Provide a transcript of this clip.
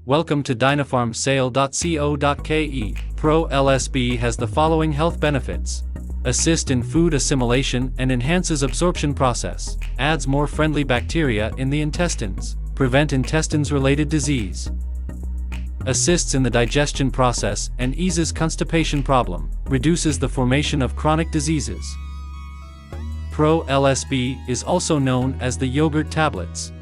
Welcome to dynafarmsale.co.ke. PRO-LSB has the following health benefits. Assist in food assimilation and enhances absorption process. Adds more friendly bacteria in the intestines. Prevent intestines-related disease. Assists in the digestion process and eases constipation problem. Reduces the formation of chronic diseases. PRO-LSB is also known as the yogurt tablets.